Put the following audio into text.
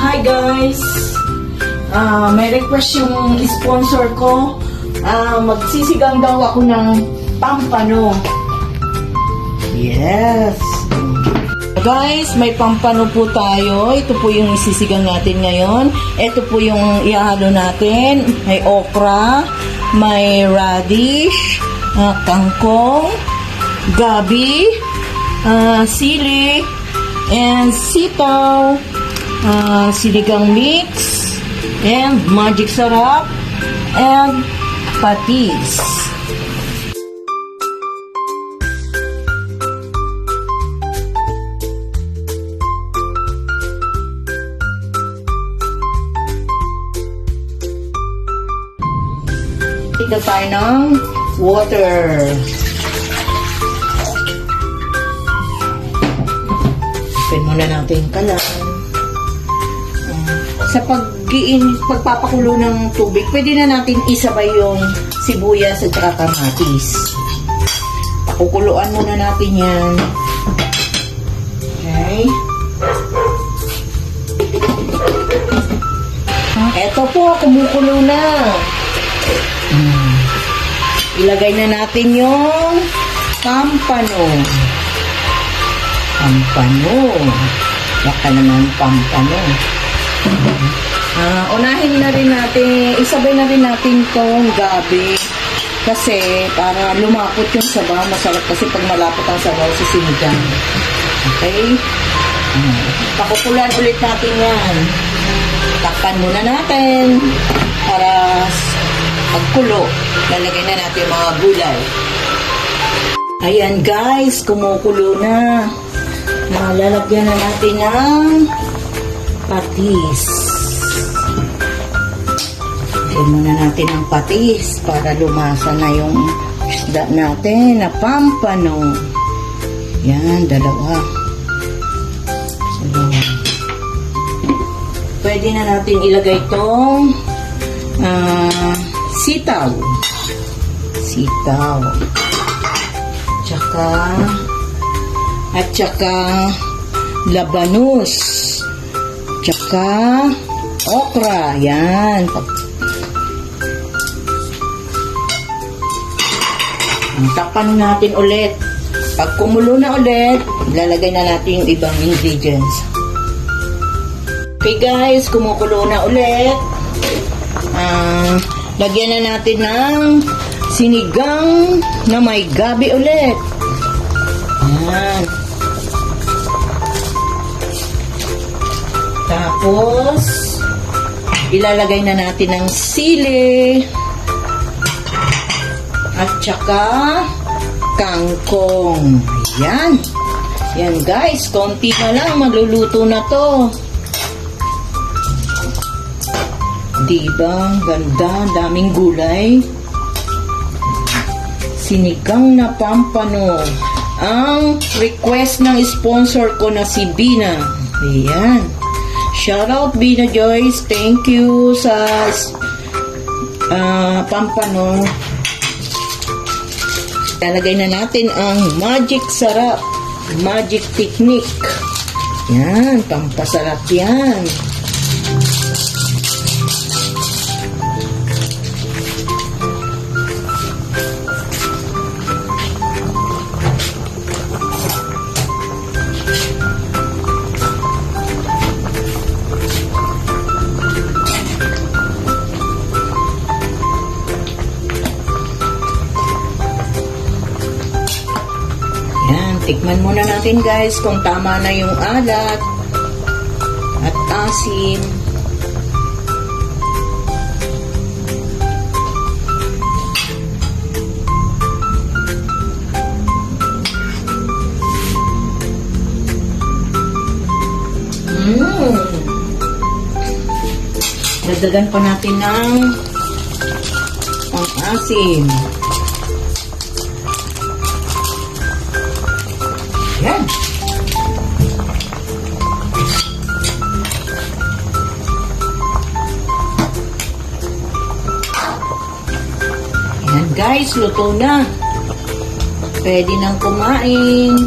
Hi guys! May request yung sponsor ko. Magsisigang daw ako ng pampano. Yes! Guys, may pampano po tayo. Ito po yung isisigang natin ngayon. Ito po yung ihalo natin. May okra, may radish, kangkong, gabi, sili, and sitaw, sinigang mix, and magic sarap, and patis. Tignan tayo ng water. Open muna natin yung kalan. Sa pagpapakulo ng tubig, pwede na natin isabay yung sibuyas at saka kamatis. Pakukuluan muna natin yan. Okay. Eto po, kumukulo na. Ilagay na natin yung pampano. Baka naman pampano. Unahin na rin natin, isabay na rin natin itong gabi. Kasi para lumapot yung sabaw, masarap kasi pag malapot ang sabaw sa sinigang. Okay? Pakukulan ulit natin yan. Takpan muna natin para pagkulo, lalagay na natin yung mga gulay. Ayan guys, kumukulo na. Lalagyan na natin ng patis. Lagyan muna natin ng patis para lumasa na yung isda natin na pampano. Yan, dalawa. Pwede na natin ilagay itong sitaw. At saka labanus. Tsaka okra. Yan. Takpan natin ulit. Pag kumulo na ulit, ilalagay na natin yung ibang ingredients. Okay guys, kumukulo na ulit. Lagyan na natin ng sinigang na may gabi ulit. Ayan. Tapos, ilalagay na natin ng sili at saka kangkong. Ayan. Ayan guys, konti na lang, magluluto na to. Diba? Ganda, daming gulay. Sinigang na pampano. Ang request ng sponsor ko na si Bina. Ayan. Shout out Bina Joyce. Thank you sa pampano. Lalagay na natin ang magic sarap. Magic technique. Yan. Pampasarap yan. Tikman muna natin guys kung tama na yung alat at asim. Dagdagan pa natin ng asim. Yan. Yan guys, luto na. Pwede nang kumain.